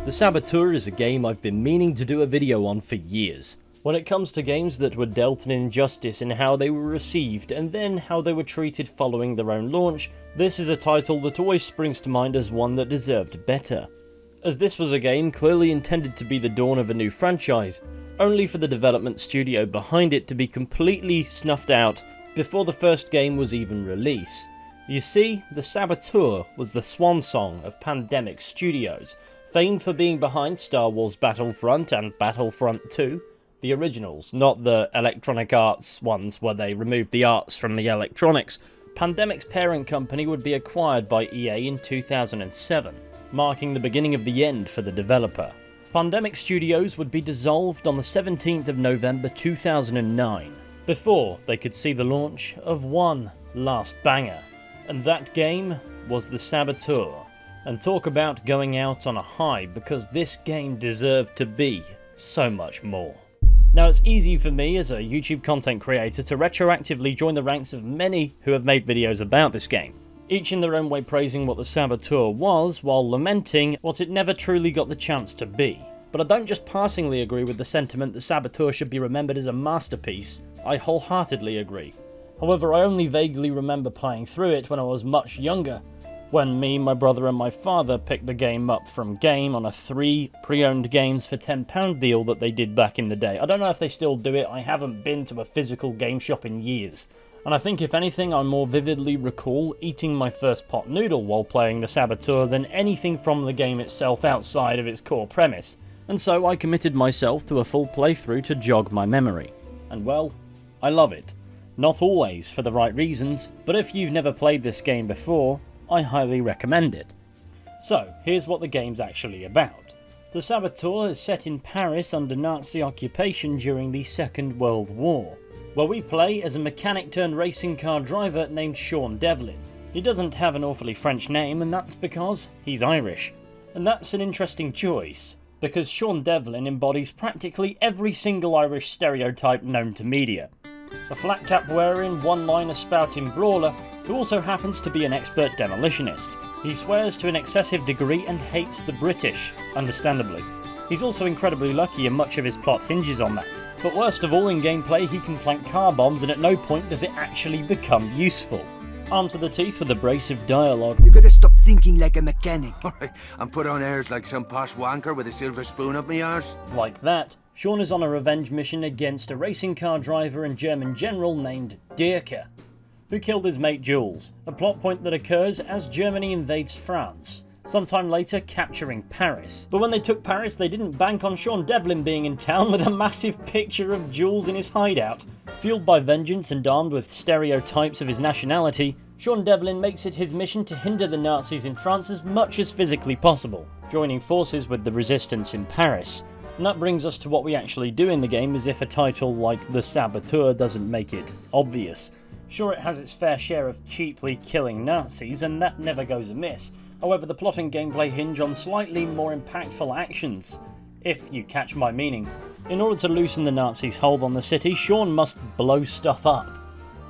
The Saboteur is a game I've been meaning to do a video on for years. When it comes to games that were dealt an injustice in how they were received and then how they were treated following their own launch, this is a title that always springs to mind as one that deserved better. As this was a game clearly intended to be the dawn of a new franchise, only for the development studio behind it to be completely snuffed out before the first game was even released. You see, the Saboteur was the swan song of Pandemic Studios, famed for being behind Star Wars Battlefront and Battlefront 2, the originals, not the Electronic Arts ones where they removed the arts from the electronics. Pandemic's parent company would be acquired by EA in 2007, marking the beginning of the end for the developer. Pandemic Studios would be dissolved on the 17th of November 2009, before they could see the launch of one last banger, and that game was the Saboteur. And talk about going out on a high, because this game deserved to be so much more. Now, it's easy for me as a YouTube content creator to retroactively join the ranks of many who have made videos about this game, each in their own way praising what the Saboteur was while lamenting what it never truly got the chance to be. But I don't just passingly agree with the sentiment that Saboteur should be remembered as a masterpiece, I wholeheartedly agree. However, I only vaguely remember playing through it when I was much younger, when me, my brother and my father picked the game up from Game on a 3 pre-owned games for £10 deal that they did back in the day. I don't know if they still do it, I haven't been to a physical game shop in years. And I think if anything I more vividly recall eating my first pot noodle while playing the Saboteur than anything from the game itself outside of its core premise. And so I committed myself to a full playthrough to jog my memory. And well, I love it. Not always for the right reasons, but if you've never played this game before, I highly recommend it. So, here's what the game's actually about. The Saboteur is set in Paris under Nazi occupation during the Second World War, where we play as a mechanic turned racing car driver named Sean Devlin. He doesn't have an awfully French name, and that's because he's Irish. And that's an interesting choice, because Sean Devlin embodies practically every single Irish stereotype known to media. A flat cap wearing, one-liner spouting brawler who also happens to be an expert demolitionist. He swears to an excessive degree and hates the British, understandably. He's also incredibly lucky and much of his plot hinges on that. But worst of all, in gameplay he can plant car bombs and at no point does it actually become useful. Armed to the teeth with abrasive dialogue. You gotta stop thinking like a mechanic. Alright, and put on airs like some posh wanker with a silver spoon up me arse. Like that, Sean is on a revenge mission against a racing car driver and German general named Dirk, who killed his mate Jules, a plot point that occurs as Germany invades France, sometime later capturing Paris. But when they took Paris, they didn't bank on Sean Devlin being in town with a massive picture of Jules in his hideout. Fueled by vengeance and armed with stereotypes of his nationality, Sean Devlin makes it his mission to hinder the Nazis in France as much as physically possible, joining forces with the resistance in Paris. And that brings us to what we actually do in the game, as if a title like The Saboteur doesn't make it obvious. Sure, it has its fair share of cheaply killing Nazis, and that never goes amiss. However, the plot and gameplay hinge on slightly more impactful actions, if you catch my meaning. In order to loosen the Nazis' hold on the city, Sean must blow stuff up,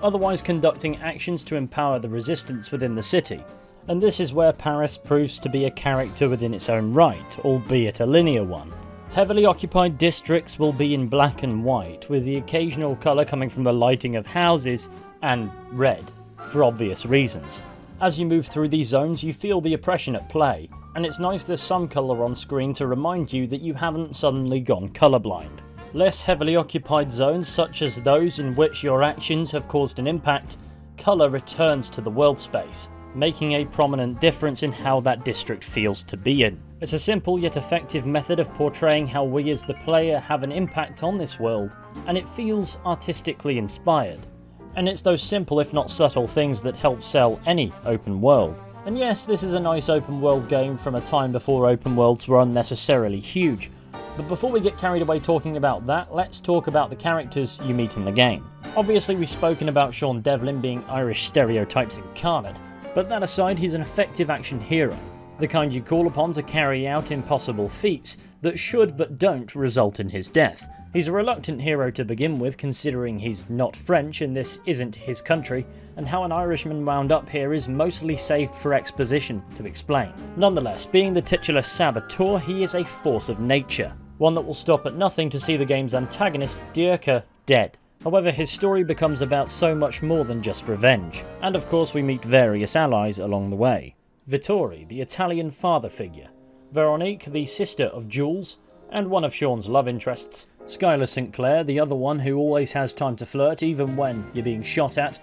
otherwise conducting actions to empower the resistance within the city. And this is where Paris proves to be a character within its own right, albeit a linear one. Heavily occupied districts will be in black and white, with the occasional colour coming from the lighting of houses, and red, for obvious reasons. As you move through these zones, you feel the oppression at play, and it's nice there's some colour on screen to remind you that you haven't suddenly gone colourblind. Less heavily occupied zones, such as those in which your actions have caused an impact, colour returns to the world space, making a prominent difference in how that district feels to be in. It's a simple yet effective method of portraying how we as the player have an impact on this world, and it feels artistically inspired. And it's those simple if not subtle things that help sell any open world. And yes, this is a nice open world game from a time before open worlds were unnecessarily huge. But before we get carried away talking about that, let's talk about the characters you meet in the game. Obviously we've spoken about Sean Devlin being Irish stereotypes incarnate, but that aside, he's an effective action hero. The kind you call upon to carry out impossible feats that should but don't result in his death. He's a reluctant hero to begin with, considering he's not French and this isn't his country, and how an Irishman wound up here is mostly saved for exposition to explain. Nonetheless, being the titular Saboteur, he is a force of nature, one that will stop at nothing to see the game's antagonist, Dierka, dead. However, his story becomes about so much more than just revenge, and of course we meet various allies along the way. Vittori, the Italian father figure, Veronique, the sister of Jules, and one of Sean's love interests, Skylar St. Clair, the other one who always has time to flirt even when you're being shot at.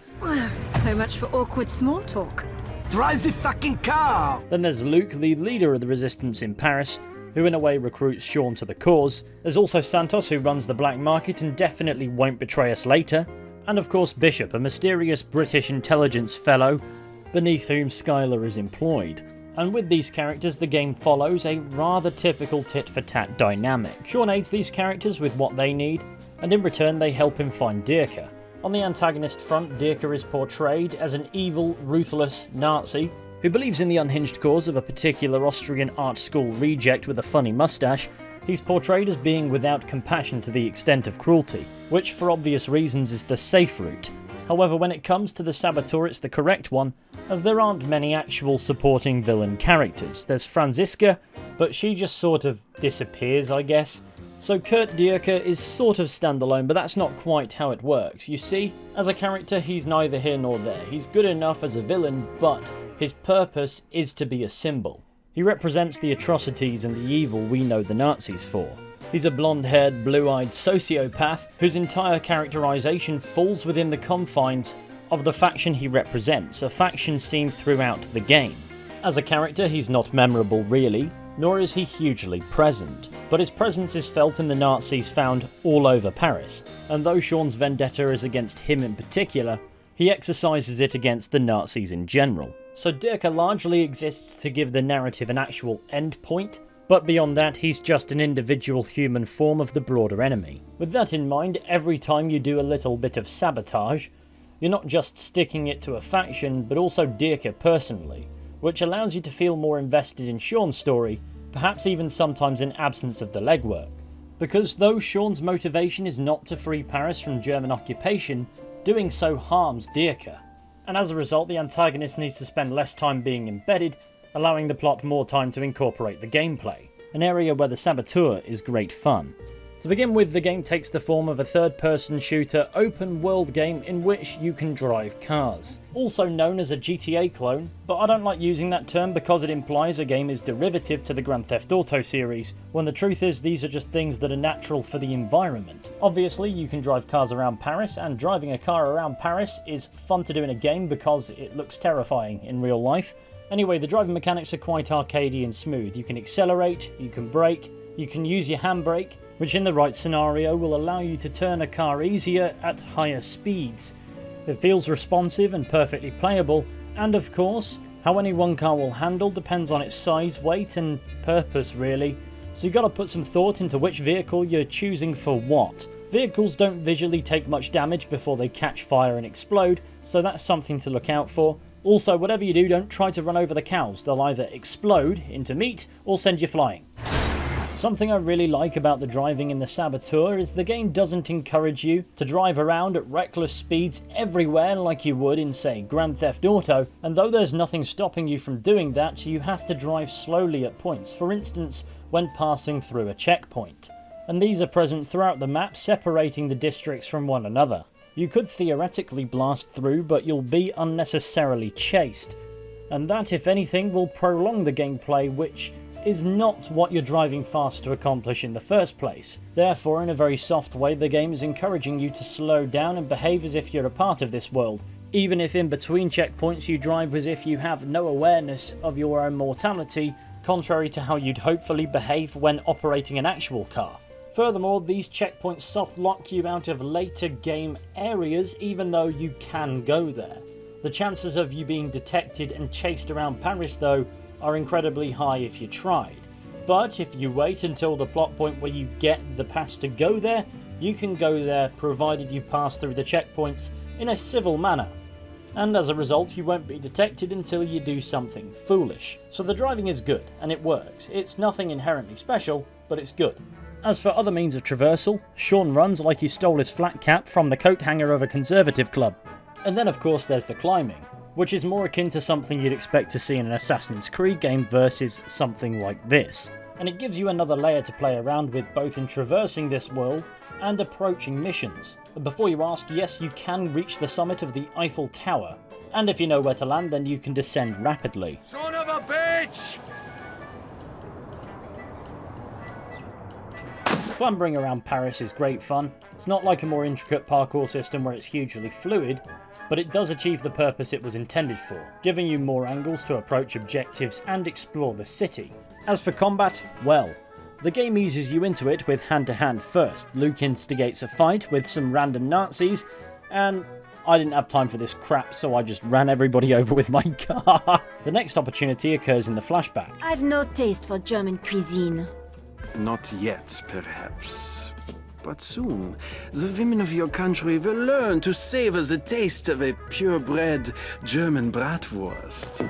So much for awkward small talk. Drive the fucking car! Then there's Luke, the leader of the resistance in Paris, who in a way recruits Sean to the cause. There's also Santos, who runs the black market and definitely won't betray us later. And of course Bishop, a mysterious British intelligence fellow beneath whom Skylar is employed. And with these characters, the game follows a rather typical tit-for-tat dynamic. Sean aids these characters with what they need, and in return they help him find Dierka. On the antagonist front, Dierka is portrayed as an evil, ruthless Nazi who believes in the unhinged cause of a particular Austrian art school reject with a funny mustache. He's portrayed as being without compassion to the extent of cruelty, which for obvious reasons is the safe route. However, when it comes to the Saboteur, it's the correct one, as there aren't many actual supporting villain characters. There's Franziska, but she just sort of disappears, I guess. So Kurt Dierka is sort of standalone, but that's not quite how it works. You see, as a character, he's neither here nor there. He's good enough as a villain, but his purpose is to be a symbol. He represents the atrocities and the evil we know the Nazis for. He's a blonde-haired, blue-eyed sociopath whose entire characterization falls within the confines of the faction he represents, a faction seen throughout the game. As a character, he's not memorable really, nor is he hugely present, but his presence is felt in the Nazis found all over Paris, and though Sean's vendetta is against him in particular, he exercises it against the Nazis in general. So Dierka largely exists to give the narrative an actual end point, but beyond that, he's just an individual human form of the broader enemy. With that in mind, every time you do a little bit of sabotage, you're not just sticking it to a faction, but also Dierka personally, which allows you to feel more invested in Sean's story, perhaps even sometimes in absence of the legwork. Because though Sean's motivation is not to free Paris from German occupation, doing so harms Dierka. And as a result, the antagonist needs to spend less time being embedded, allowing the plot more time to incorporate the gameplay, an area where the Saboteur is great fun. To begin with, the game takes the form of a third-person shooter open-world game in which you can drive cars. Also known as a GTA clone, but I don't like using that term because it implies a game is derivative to the Grand Theft Auto series, when the truth is these are just things that are natural for the environment. Obviously, you can drive cars around Paris, and driving a car around Paris is fun to do in a game because it looks terrifying in real life. Anyway, the driving mechanics are quite arcadey and smooth. You can accelerate, you can brake, you can use your handbrake, which in the right scenario will allow you to turn a car easier at higher speeds. It feels responsive and perfectly playable, and of course, how any one car will handle depends on its size, weight and purpose really, so you've got to put some thought into which vehicle you're choosing for what. Vehicles don't visually take much damage before they catch fire and explode, so that's something to look out for. Also, whatever you do, don't try to run over the cows. They'll either explode into meat or send you flying. Something I really like about the driving in the Saboteur is the game doesn't encourage you to drive around at reckless speeds everywhere like you would in, say, Grand Theft Auto, and though there's nothing stopping you from doing that, you have to drive slowly at points, for instance, when passing through a checkpoint. And these are present throughout the map, separating the districts from one another. You could theoretically blast through, but you'll be unnecessarily chased, and that, if anything, will prolong the gameplay, which is not what you're driving fast to accomplish in the first place. Therefore, in a very soft way, the game is encouraging you to slow down and behave as if you're a part of this world, even if in between checkpoints you drive as if you have no awareness of your own mortality, contrary to how you'd hopefully behave when operating an actual car. Furthermore, these checkpoints soft lock you out of later game areas even though you can go there. The chances of you being detected and chased around Paris though are incredibly high if you tried. But if you wait until the plot point where you get the pass to go there, you can go there provided you pass through the checkpoints in a civil manner. And as a result, you won't be detected until you do something foolish. So the driving is good, and it works. It's nothing inherently special, but it's good. As for other means of traversal, Sean runs like he stole his flat cap from the coat hanger of a conservative club. And then of course there's the climbing, which is more akin to something you'd expect to see in an Assassin's Creed game versus something like this. And it gives you another layer to play around with both in traversing this world and approaching missions. But before you ask, yes, you can reach the summit of the Eiffel Tower, and if you know where to land, then you can descend rapidly. Son of a bitch! Clambering around Paris is great fun. It's not like a more intricate parkour system where it's hugely fluid, but it does achieve the purpose it was intended for, giving you more angles to approach objectives and explore the city. As for combat, well, the game eases you into it with hand-to-hand first. Luke instigates a fight with some random Nazis, and I didn't have time for this crap, so I just ran everybody over with my car. The next opportunity occurs in the flashback. I've no taste for German cuisine. Not yet, perhaps. But soon, the women of your country will learn to savor the taste of a purebred German bratwurst.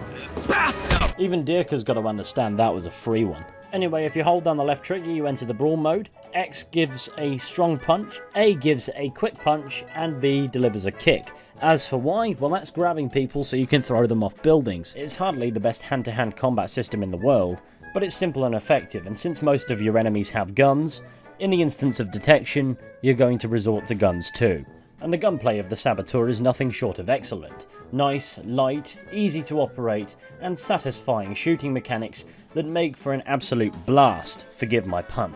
Bastard! Even Dirk's got to understand that was a free one. Anyway, if you hold down the left trigger, you enter the brawl mode. X gives a strong punch, A gives a quick punch, and B delivers a kick. As for Y, well, that's grabbing people so you can throw them off buildings. It's hardly the best hand-to-hand combat system in the world, but it's simple and effective, and since most of your enemies have guns, in the instance of detection, you're going to resort to guns too. And the gunplay of the Saboteur is nothing short of excellent. Nice, light, easy to operate, and satisfying shooting mechanics that make for an absolute blast, forgive my pun.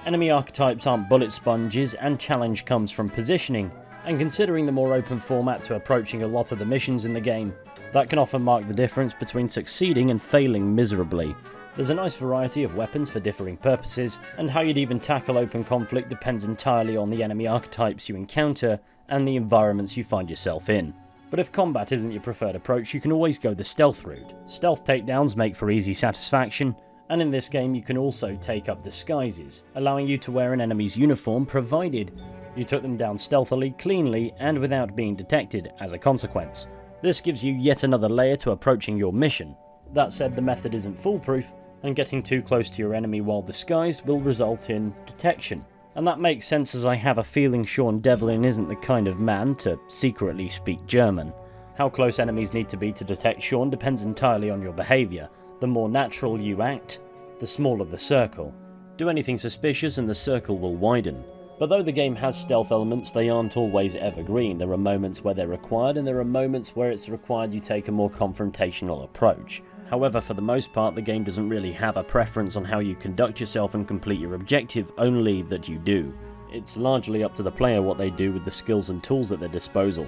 Enemy archetypes aren't bullet sponges, and challenge comes from positioning, and considering the more open format to approaching a lot of the missions in the game, that can often mark the difference between succeeding and failing miserably. There's a nice variety of weapons for differing purposes, and how you'd even tackle open conflict depends entirely on the enemy archetypes you encounter and the environments you find yourself in. But if combat isn't your preferred approach, you can always go the stealth route. Stealth takedowns make for easy satisfaction, and in this game you can also take up disguises, allowing you to wear an enemy's uniform provided you took them down stealthily, cleanly, and without being detected as a consequence. This gives you yet another layer to approaching your mission. That said, the method isn't foolproof, and getting too close to your enemy while disguised will result in detection. And that makes sense, as I have a feeling Sean Devlin isn't the kind of man to secretly speak German. How close enemies need to be to detect Sean depends entirely on your behaviour. The more natural you act, the smaller the circle. Do anything suspicious and the circle will widen. But though the game has stealth elements, they aren't always evergreen. There are moments where they're required, and there are moments where it's required you take a more confrontational approach. However, for the most part, the game doesn't really have a preference on how you conduct yourself and complete your objective, only that you do. It's largely up to the player what they do with the skills and tools at their disposal.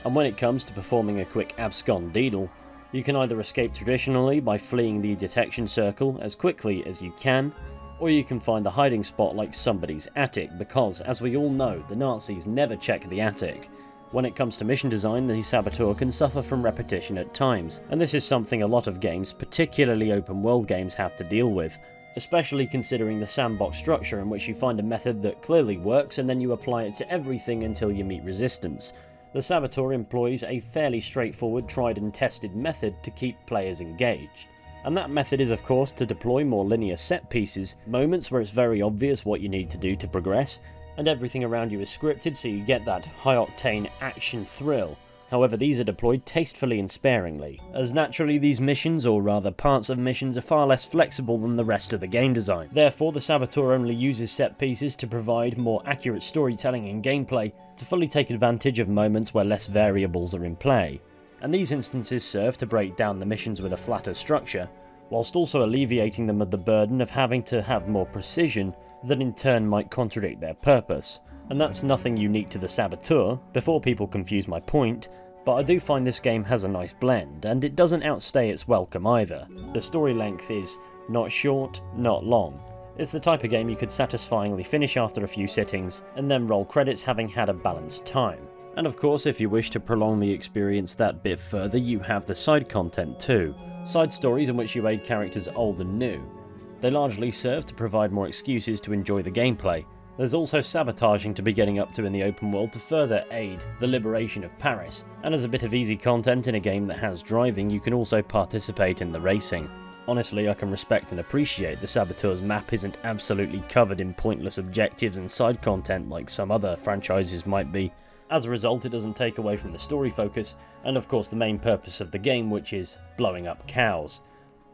And when it comes to performing a quick abscond-deedle, you can either escape traditionally by fleeing the detection circle as quickly as you can, or you can find a hiding spot like somebody's attic, because, as we all know, the Nazis never check the attic. When it comes to mission design, the Saboteur can suffer from repetition at times, and this is something a lot of games, particularly open world games, have to deal with, especially considering the sandbox structure in which you find a method that clearly works and then you apply it to everything until you meet resistance. The Saboteur employs a fairly straightforward, tried and tested method to keep players engaged. And that method is, of course, to deploy more linear set pieces, moments where it's very obvious what you need to do to progress, and everything around you is scripted so you get that high-octane action thrill. However, these are deployed tastefully and sparingly, as naturally these missions, or rather parts of missions, are far less flexible than the rest of the game design. Therefore, the Saboteur only uses set pieces to provide more accurate storytelling and gameplay, to fully take advantage of moments where less variables are in play. And these instances serve to break down the missions with a flatter structure, whilst also alleviating them of the burden of having to have more precision that in turn might contradict their purpose. And that's nothing unique to the Saboteur, before people confuse my point, but I do find this game has a nice blend, and it doesn't outstay its welcome either. The story length is not short, not long. It's the type of game you could satisfyingly finish after a few sittings, and then roll credits having had a balanced time. And of course, if you wish to prolong the experience that bit further, you have the side content too. Side stories in which you aid characters old and new. They largely serve to provide more excuses to enjoy the gameplay. There's also sabotaging to be getting up to in the open world to further aid the liberation of Paris, and as a bit of easy content in a game that has driving, you can also participate in the racing. Honestly, I can respect and appreciate the Saboteur's map isn't absolutely covered in pointless objectives and side content like some other franchises might be, As a result, it doesn't take away from the story focus, and of course the main purpose of the game, which is blowing up cows.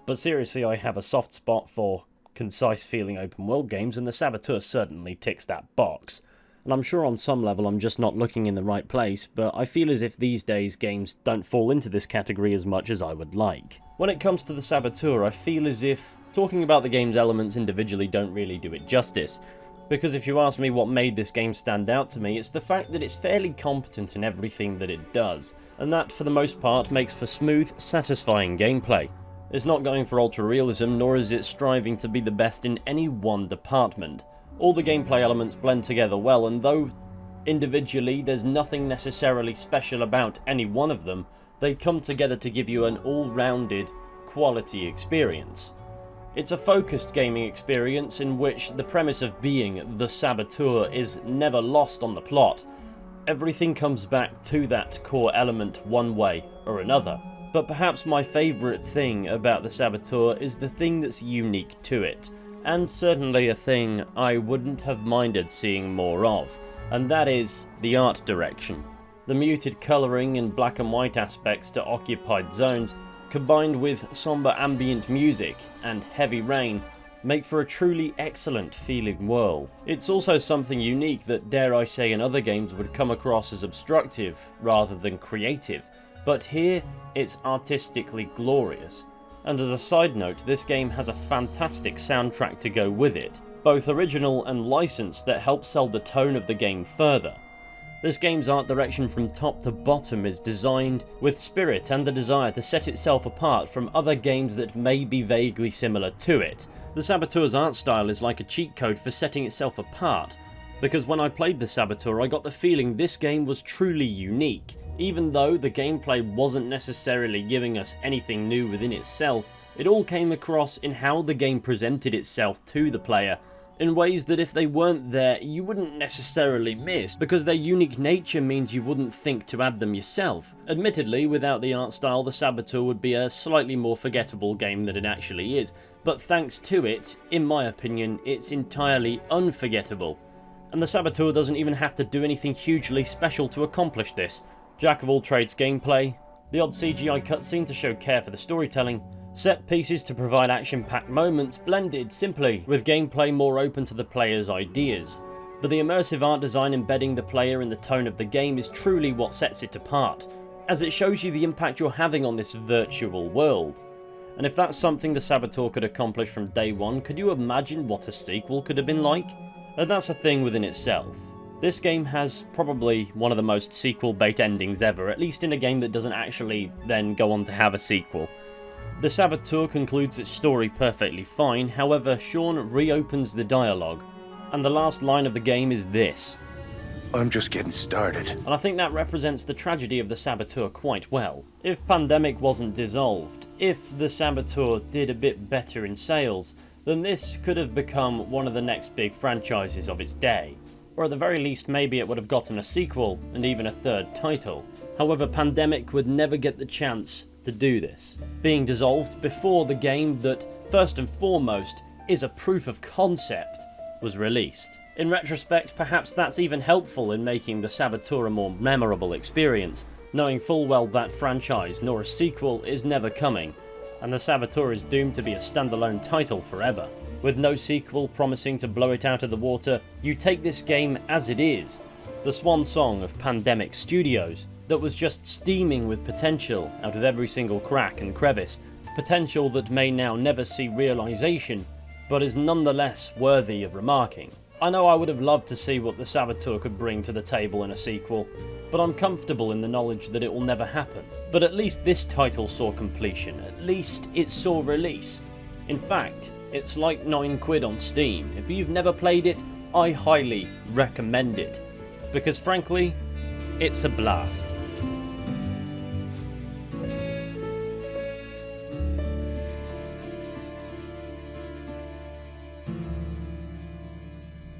But seriously, I have a soft spot for concise feeling open world games, and the Saboteur certainly ticks that box. And I'm sure on some level I'm just not looking in the right place, but I feel as if these days games don't fall into this category as much as I would like. When it comes to the Saboteur, I feel as if talking about the game's elements individually don't really do it justice. Because if you ask me what made this game stand out to me, it's the fact that it's fairly competent in everything that it does, and that for the most part makes for smooth, satisfying gameplay. It's not going for ultra realism, nor is it striving to be the best in any one department. All the gameplay elements blend together well, and though individually there's nothing necessarily special about any one of them, they come together to give you an all-rounded, quality experience. It's a focused gaming experience in which the premise of being the Saboteur is never lost on the plot. Everything comes back to that core element one way or another. But perhaps my favourite thing about the Saboteur is the thing that's unique to it, and certainly a thing I wouldn't have minded seeing more of, and that is the art direction. The muted colouring and black and white aspects to occupied zones, combined with sombre ambient music and heavy rain, make for a truly excellent feeling world. It's also something unique that, dare I say, in other games would come across as obstructive rather than creative, but here it's artistically glorious. And as a side note, this game has a fantastic soundtrack to go with it, both original and licensed, that help sell the tone of the game further. This game's art direction from top to bottom is designed with spirit and the desire to set itself apart from other games that may be vaguely similar to it. The Saboteur's art style is like a cheat code for setting itself apart, because when I played the Saboteur I got the feeling this game was truly unique. Even though the gameplay wasn't necessarily giving us anything new within itself, it all came across in how the game presented itself to the player, in ways that if they weren't there you wouldn't necessarily miss, because their unique nature means you wouldn't think to add them yourself. Admittedly, without the art style, the Saboteur would be a slightly more forgettable game than it actually is, but thanks to it, in my opinion, it's entirely unforgettable. And the Saboteur doesn't even have to do anything hugely special to accomplish this. Jack of all trades gameplay, the odd CGI cutscene to show care for the storytelling, set pieces to provide action-packed moments blended simply with gameplay more open to the player's ideas. But the immersive art design embedding the player in the tone of the game is truly what sets it apart, as it shows you the impact you're having on this virtual world. And if that's something the Saboteur could accomplish from day one, could you imagine what a sequel could have been like? And that's a thing within itself. This game has probably one of the most sequel-bait endings ever, at least in a game that doesn't actually then go on to have a sequel. The Saboteur concludes its story perfectly fine, however Sean reopens the dialogue, and the last line of the game is this: I'm just getting started. And I think that represents the tragedy of the Saboteur quite well. If Pandemic wasn't dissolved, if the Saboteur did a bit better in sales, then this could have become one of the next big franchises of its day. Or at the very least maybe it would have gotten a sequel and even a third title. However, Pandemic would never get the chance to do this, being dissolved before the game that, first and foremost, is a proof of concept, was released. In retrospect, perhaps that's even helpful in making the Saboteur a more memorable experience, knowing full well that franchise nor a sequel is never coming, and the Saboteur is doomed to be a standalone title forever. With no sequel promising to blow it out of the water, you take this game as it is, the swan song of Pandemic Studios, that was just steaming with potential out of every single crack and crevice, potential that may now never see realization, but is nonetheless worthy of remarking. I know I would have loved to see what the Saboteur could bring to the table in a sequel, but I'm comfortable in the knowledge that it will never happen. But at least this title saw completion, at least it saw release. In fact, it's like £9 on Steam. If you've never played it, I highly recommend it, because frankly, it's a blast.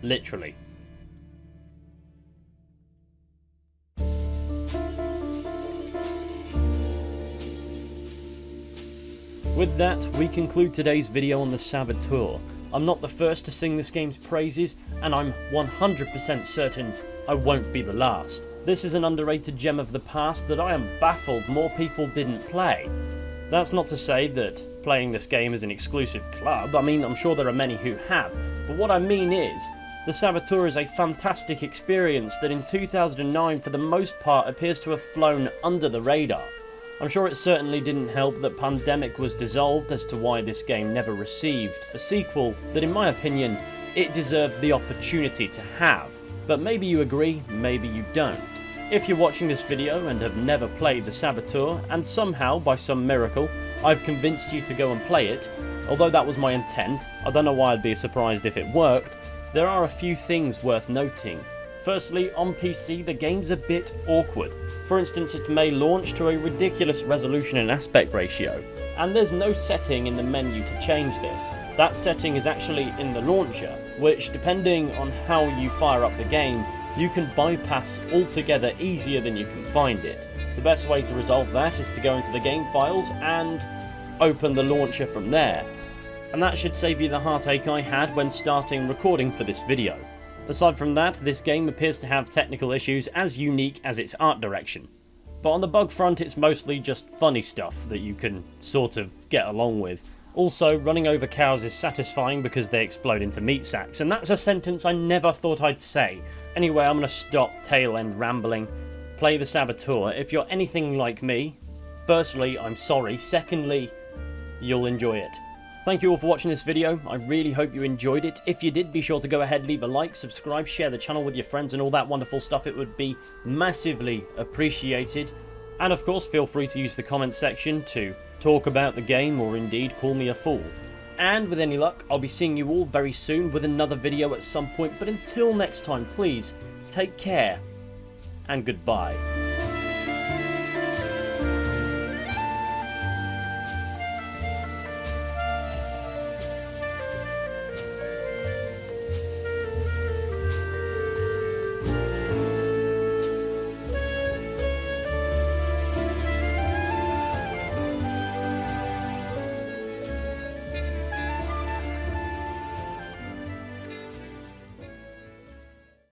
Literally. With that, we conclude today's video on the Saboteur. I'm not the first to sing this game's praises, and I'm 100% certain I won't be the last. this is an underrated gem of the past that I am baffled more people didn't play. That's not to say that playing this game is an exclusive club. I mean, I'm sure there are many who have, but what I mean is, the Saboteur is a fantastic experience that in 2009 for the most part appears to have flown under the radar. I'm sure it certainly didn't help that Pandemic was dissolved as to why this game never received a sequel that in my opinion it deserved the opportunity to have. But maybe you agree, maybe you don't. If you're watching this video and have never played the Saboteur and somehow by some miracle I've convinced you to go and play it, although that was my intent, I don't know why I'd be surprised if it worked, there are a few things worth noting. Firstly, on PC the game's a bit awkward. For instance, it may launch to a ridiculous resolution and aspect ratio, and there's no setting in the menu to change this. That setting is actually in the launcher, which depending on how you fire up the game, you can bypass altogether easier than you can find it. The best way to resolve that is to go into the game files and open the launcher from there. And that should save you the heartache I had when starting recording for this video. Aside from that, this game appears to have technical issues as unique as its art direction. But on the bug front, it's mostly just funny stuff that you can sort of get along with. Also, running over cows is satisfying because they explode into meat sacks, and that's a sentence I never thought I'd say. Anyway, I'm going to stop tail end rambling. Play the Saboteur. If you're anything like me, firstly, I'm sorry. Secondly, you'll enjoy it. Thank you all for watching this video. I really hope you enjoyed it. If you did, be sure to go ahead, leave a like, subscribe, share the channel with your friends and all that wonderful stuff. It would be massively appreciated. And of course, feel free to use the comment section to talk about the game or indeed call me a fool. And with any luck, I'll be seeing you all very soon with another video at some point. But until next time, please take care and goodbye.